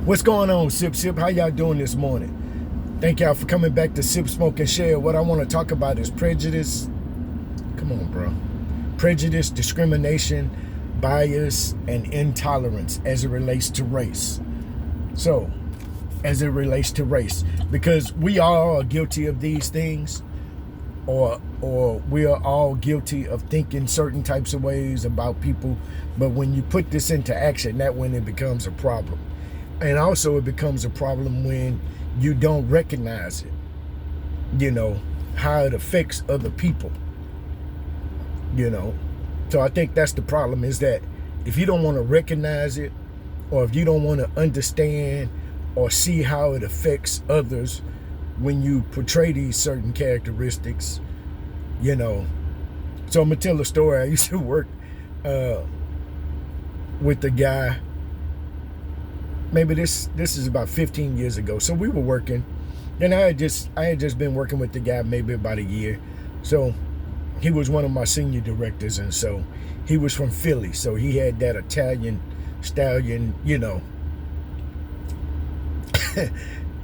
What's going on, Sip Sip? How y'all doing this morning? Thank y'all for coming back to Sip, Smoke, and Share. What I want to talk about is prejudice. Come on, bro. Prejudice, discrimination, bias, and intolerance as it relates to race. So, as it relates to race, because we all are guilty of these things, or we are all guilty of thinking certain types of ways about people, but when you put this into action, that's when it becomes a problem. And also it becomes a problem when you don't recognize it, how it affects other people, So I think that's the problem, is that if you don't want to recognize it, or if you don't want to understand or see how it affects others when you portray these certain characteristics, So I'm going to tell a story. I used to work with a guy. Maybe this is about 15 years ago. So we were working, and I had just been working with the guy maybe about a year. So he was one of my senior directors, and so he was from Philly. So he had that Italian stallion,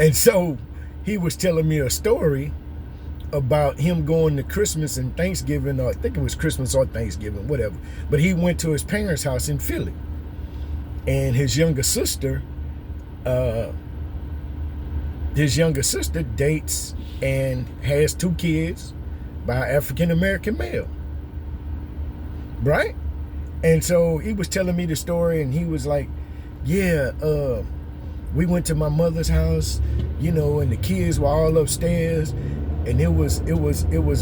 And so he was telling me a story about him going to Christmas and Thanksgiving, or I think it was Christmas or Thanksgiving, whatever. But he went to his parents' house in Philly. And his younger sister dates and has 2 kids by an African-American male. Right? And so he was telling me the story, and he was like, yeah, we went to my mother's house, and the kids were all upstairs, and it was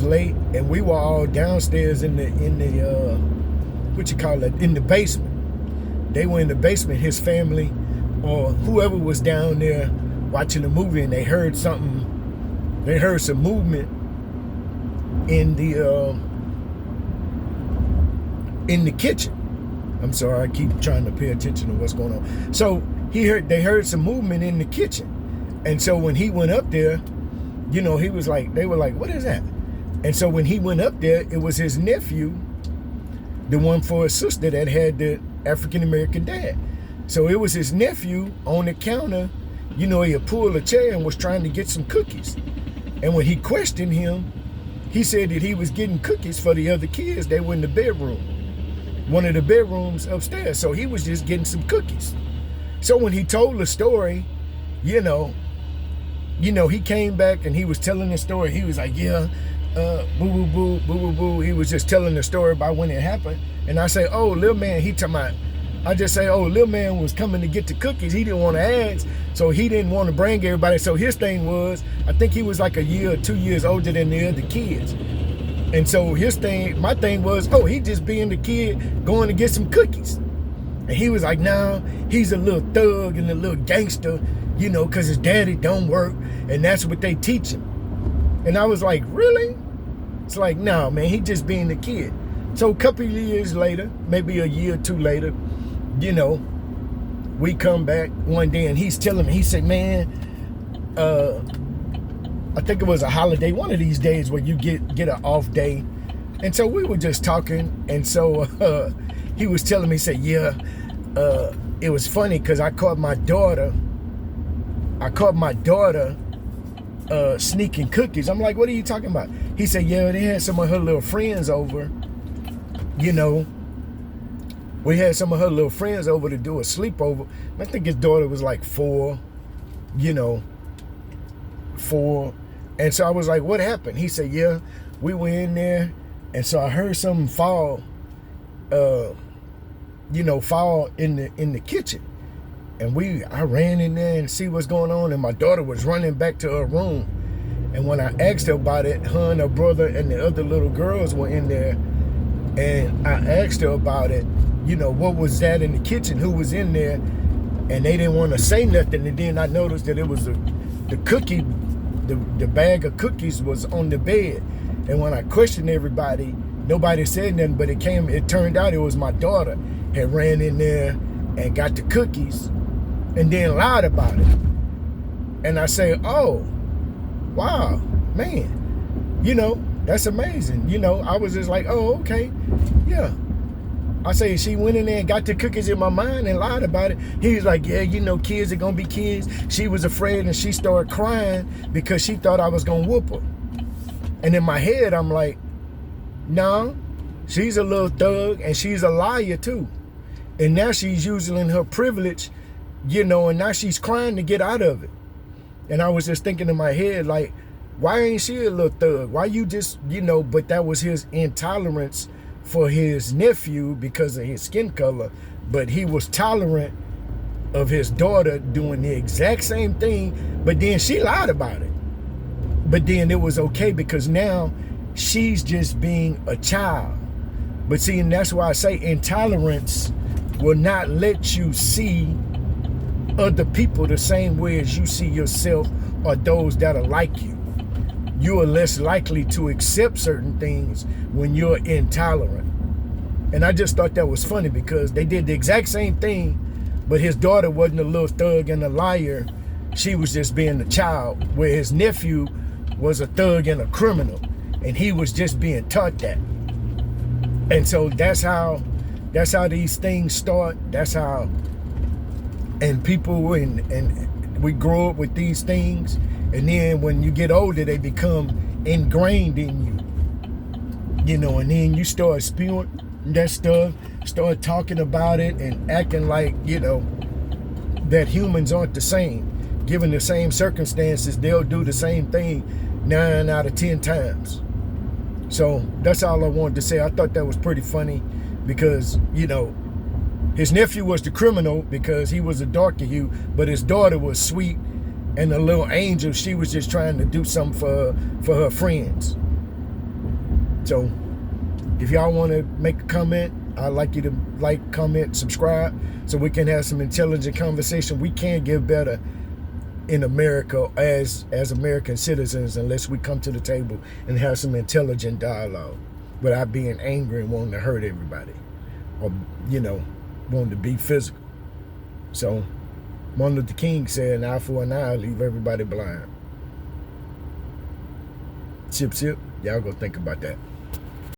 late, and we were all downstairs in the in the basement. They were in the basement, his family or whoever was down there watching a movie, and they heard something. They heard some movement in the kitchen. I'm sorry, I keep trying to pay attention to what's going on. So they heard some movement in the kitchen. And so when he went up there, he was like, they were like, what is that? And so when he went up there, it was his nephew, the one for his sister that had the African-American dad. So it was his nephew on the counter. He had pulled a chair and was trying to get some cookies. And when he questioned him, he said that he was getting cookies for the other kids. They were in the bedroom, one of the bedrooms upstairs. So he was just getting some cookies. So when he told the story, he came back and he was telling the story. He was like, yeah, boo, boo, boo, boo, boo, boo. He was just telling the story about when it happened. And I say, oh, little man, I just say, oh, little man was coming to get the cookies. He didn't want to ask, so he didn't want to bring everybody. So his thing was, I think he was like a year or 2 years older than the other kids. And so my thing was, oh, he just being the kid going to get some cookies. And he was like, no, he's a little thug and a little gangster, because his daddy don't work, and that's what they teach him. And I was like, really? It's like, no, man, he just being the kid. So a couple of years later, maybe a year or 2 later, we come back one day, and he's telling me, he said, man, I think it was a holiday, one of these days where you get an off day. And so we were just talking, and so he was telling me, he said, yeah, it was funny because I caught my daughter sneaking cookies. I'm like, what are you talking about? He said, yeah, they had some of her little friends over. We had some of her little friends over to do a sleepover. I think his daughter was like 4. And so I was like, what happened? He said, yeah, we were in there, and so I heard something fall in the kitchen. And I ran in there and see what's going on, and my daughter was running back to her room. And when I asked her about it, her and her brother and the other little girls were in there, and I asked her about it, what was that in the kitchen, who was in there, and they didn't want to say nothing. And then I noticed that it was the cookie, the bag of cookies was on the bed. And when I questioned everybody, nobody said nothing, but it turned out it was my daughter had ran in there and got the cookies and then lied about it. And I say, oh, wow, man, that's amazing. I was just like, oh, okay, yeah. I say, she went in there and got the cookies in my mind and lied about it. He was like, yeah, you know, kids are going to be kids. She was afraid and she started crying because she thought I was going to whoop her. And in my head, I'm like, no, she's a little thug and she's a liar too. And now she's using her privilege, you know, and now she's crying to get out of it. And I was just thinking in my head, like, why ain't she a little thug? Why you just, you know, but that was his intolerance for his nephew because of his skin color. But he was tolerant of his daughter doing the exact same thing, but then she lied about it. But then it was okay because now she's just being a child. But see, and that's why I say intolerance will not let you see other people the same way as you see yourself or those that are like you. You are less likely to accept certain things when you're intolerant. And I just thought that was funny because they did the exact same thing, but his daughter wasn't a little thug and a liar. She was just being a child, where his nephew was a thug and a criminal, and he was just being taught that. And so that's how these things start. That's how, and people, and we grow up with these things, and then when you get older, they become ingrained in you, you know, and then you start spewing that stuff, start talking about it and acting like, you know, that humans aren't the same. Given the same circumstances, they'll do the same thing 9 out of 10 times. So that's all I wanted to say. I thought that was pretty funny because, you know, his nephew was the criminal because he was a darker hue, but his daughter was sweet and a little angel. She was just trying to do something for her friends. So if y'all want to make a comment, I'd like you to like, comment, subscribe so we can have some intelligent conversation. We can't get better in America as American citizens unless we come to the table and have some intelligent dialogue without being angry and wanting to hurt everybody or, you know, wanting to be physical. So Martin Luther King said, an eye for an eye, leave everybody blind. Sip, sip. Y'all go think about that.